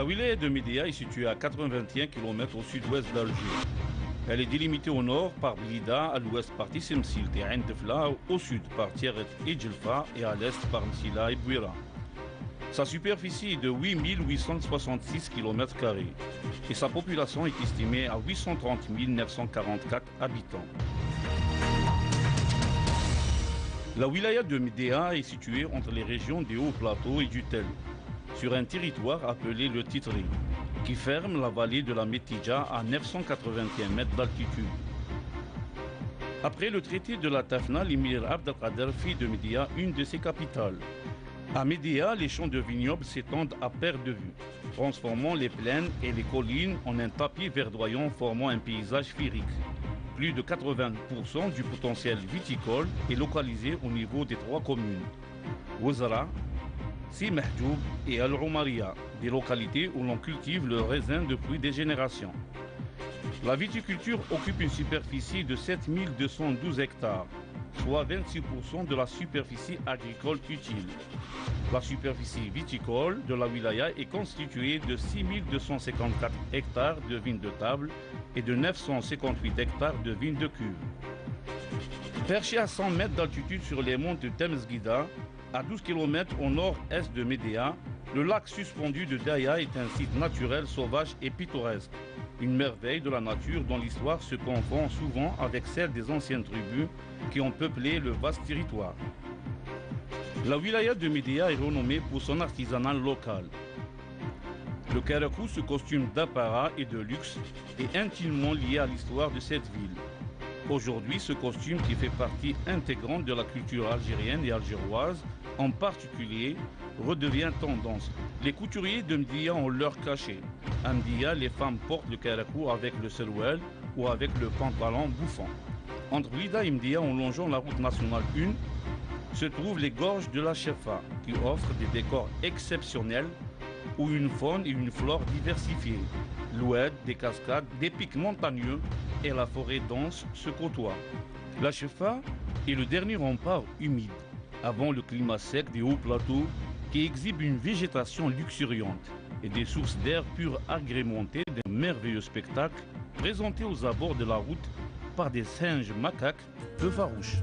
wilaya de Médéa est située à 81 km au sud-ouest d'Alger. Elle est délimitée au nord par Blida, à l'ouest par Tissemsilt et Ain Defla, au sud par Tieret et Djelfa et à l'est par Msila et Bouira. Sa superficie est de 8866 km² et sa population est estimée à 830 944 habitants. La wilaya de Médéa est située entre les régions des Hauts Plateaux et du Tel, sur un territoire appelé le Titri, qui ferme la vallée de la Métidja à 981 mètres d'altitude. Après le traité de la Tafna, l'émir Abd al-Qader fit de Médéa une de ses capitales. À Médéa, les champs de vignobles s'étendent à perte de vue, transformant les plaines et les collines en un tapis verdoyant formant un paysage féerique. Plus de 80% du potentiel viticole est localisé au niveau des 3 communes, Ouazara, Si Mahjoub et Al-Oumaria, des localités où l'on cultive le raisin depuis des générations. La viticulture occupe une superficie de 7212 hectares, soit 26% de la superficie agricole utile. La superficie viticole de la wilaya est constituée de 6254 hectares de vignes de table et de 958 hectares de vignes de cuve. Perché à 100 mètres d'altitude sur les monts de Temesguida, à 12 km au nord-est de Médéa, le lac suspendu de Daya est un site naturel sauvage et pittoresque, une merveille de la nature dont l'histoire se confond souvent avec celle des anciennes tribus qui ont peuplé le vaste territoire. La wilaya de Médéa est renommée pour son artisanat local. Le Karakou, ce costume d'apparat et de luxe, est intimement lié à l'histoire de cette ville. Aujourd'hui, ce costume qui fait partie intégrante de la culture algérienne et algéroise, en particulier, redevient tendance. Les couturiers de Mdia ont leur cachet. À Mdia, les femmes portent le karakou avec le serouel ou avec le pantalon bouffant. Entre Blida et Mdia, en longeant la route nationale 1, se trouvent les gorges de la Chefa, qui offrent des décors exceptionnels où une faune et une flore diversifiées. L'oued, des cascades, des pics montagneux et la forêt dense se côtoient. La Chefa est le dernier rempart humide, avant le climat sec des hauts plateaux qui exhibe une végétation luxuriante et des sources d'air pur agrémentées d'un merveilleux spectacle présenté aux abords de la route par des singes macaques peu farouches.